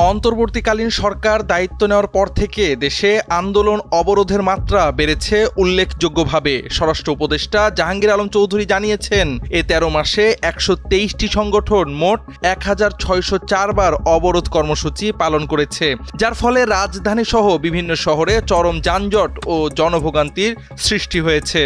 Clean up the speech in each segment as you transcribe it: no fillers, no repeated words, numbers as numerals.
অন্তর্বর্তীকালীন সরকার দায়িত্ব নেওয়ার পর থেকে দেশে আন্দোলন অবরোধের মাত্রা বেড়েছে উল্লেখযোগ্যভাবে। স্বরাষ্ট্র উপদেষ্টা জাহাঙ্গীর আলম চৌধুরী জানিয়েছেন, এ ১৩ মাসে ১২৩টি সংগঠন মোট ১৬০৪ বার অবরোধ কর্মসূচি পালন করেছে, যার ফলে রাজধানী সহ বিভিন্ন শহরে চরম যানজট ও জনভোগান্তির সৃষ্টি হয়েছে।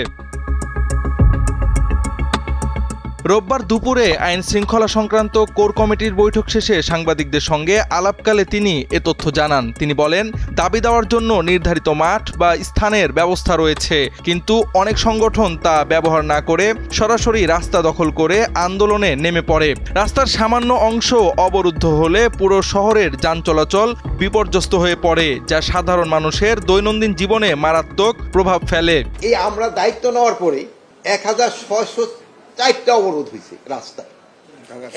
রোববার দুপুরে আইন শৃঙ্খলা সংক্রান্ত কোর কমিটির বৈঠক শেষে সাংবাদিকদের সঙ্গে আলাপকালে তিনি এ তথ্য জানান। তিনি বলেন, দাবি দেওয়ার জন্য নির্ধারিত মাঠ বা স্থানের ব্যবস্থা রয়েছে, কিন্তু অনেক সংগঠন তা ব্যবহার না করে সরাসরি রাস্তা দখল করে আন্দোলনে নেমে পড়ে। রাস্তার সামান্য অংশ অবরুদ্ধ হলে পুরো শহরের যান চলাচল বিপর্যস্ত হয়ে পড়ে, যা সাধারণ মানুষের দৈনন্দিন জীবনে মারাত্মক প্রভাব ফেলে। এই আমরা দায়িত্ব নেওয়ার পরে ১৬০৪টা অবরোধ হয়েছে রাস্তায়,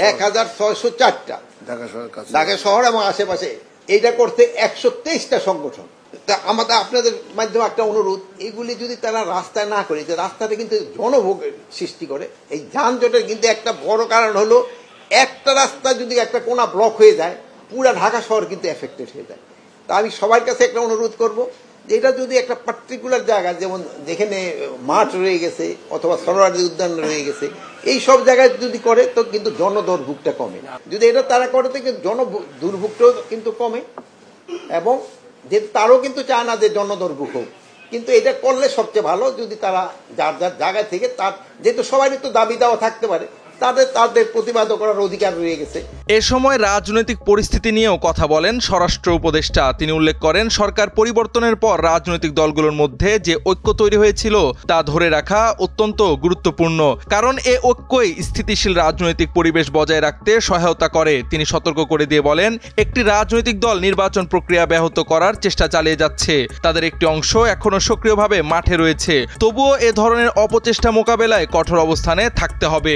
১৬০৪টা ঢাকা শহর এবং আশেপাশে। এইটা করতে ১২৩টা সংগঠন। আমাদের আপনাদের মাধ্যমে একটা অনুরোধ, এগুলি যদি তারা রাস্তায় না করে, যে রাস্তাটা কিন্তু জনভোগের সৃষ্টি করে। এই যানজটের কিন্তু একটা বড় কারণ হলো, একটা রাস্তা যদি একটা কোনা ব্লক হয়ে যায়, পুরা ঢাকা শহর কিন্তু এফেক্টেড হয়ে যায়। তা আমি সবার কাছে একটা অনুরোধ করব, এটা যদি একটা পার্টিকুলার জায়গা, যেমন যেখানে মাঠ রয়ে গেছে অথবা সরোয়ারি উদ্যান রয়ে গেছে, এই সব জায়গায় যদি করে তো কিন্তু জনদুর্ভোগটা কমে। যদি এটা তারা করে তো কিন্তু জনদুর্ভোগটাও কিন্তু কমে, এবং যে তারও কিন্তু চায় না যে জনদুর্ভোগ হোক, কিন্তু এটা করলে সবচেয়ে ভালো। যদি তারা যার যার জায়গা থেকে, তার যেহেতু সবারই তো দাবি দেওয়া থাকতে পারে, তাদের প্রতিবাদ করার অধিকার রয়ে গেছে। এ সময় রাজনৈতিক পরিস্থিতি নিয়েও কথা বলেন স্বরাষ্ট্র উপদেষ্টা। তিনি উল্লেখ করেন, সরকার পরিবর্তনের পর রাজনৈতিক দলগুলোর মধ্যে যে ঐক্য তৈরি হয়েছিল তা ধরে রাখা অত্যন্ত গুরুত্বপূর্ণ, কারণ এ ঐক্যই স্থিতিশীল রাজনৈতিক পরিবেশ বজায় রাখতে সহায়তা করে। তিনি সতর্ক করে দিয়ে বলেন, একটি রাজনৈতিক দল নির্বাচন প্রক্রিয়া ব্যাহত করার চেষ্টা চালিয়ে যাচ্ছে। তাদের একটি অংশ এখনো সক্রিয়ভাবে মাঠে রয়েছে। তবুও এ ধরনের অপচেষ্টা মোকাবেলায় কঠোর অবস্থানে থাকতে হবে।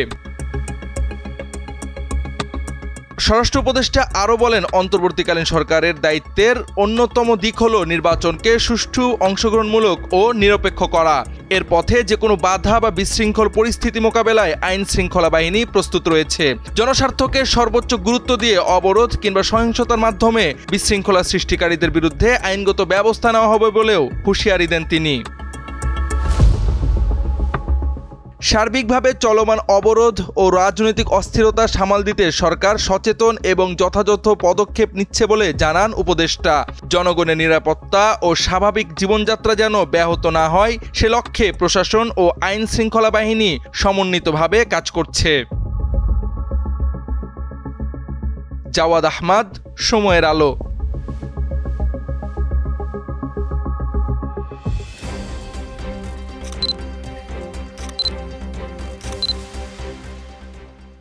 স্বরাষ্ট্র উপদেষ্টা আরও বলেন, অন্তর্বর্তীকালীন সরকারের দায়িত্বের অন্যতম দিক হল নির্বাচনকে সুষ্ঠু, অংশগ্রহণমূলক ও নিরপেক্ষ করা। এর পথে যে কোনো বাধা বা বিশৃঙ্খল পরিস্থিতি মোকাবেলায় আইন শৃঙ্খলা বাহিনী প্রস্তুত রয়েছে। জনস্বার্থকে সর্বোচ্চ গুরুত্ব দিয়ে অবরোধ কিংবা সহিংসতার মাধ্যমে বিশৃঙ্খলা সৃষ্টিকারীদের বিরুদ্ধে আইনগত ব্যবস্থা নেওয়া হবে বলেও হুঁশিয়ারি দেন তিনি। সার্বিকভাবে চলমান অবরোধ ও রাজনৈতিক অস্থিরতা সামাল দিতে সরকার সচেতন এবং যথাযথ পদক্ষেপ নিচ্ছে বলে জানান উপদেষ্টা। জনগণের নিরাপত্তা ও স্বাভাবিক জীবনযাত্রা যেন ব্যাহত না হয়, সে লক্ষ্যে প্রশাসন ও আইন শৃঙ্খলা বাহিনী সমন্বিতভাবে কাজ করছে। জাওয়াদ আহমদ, সময়ের আলো।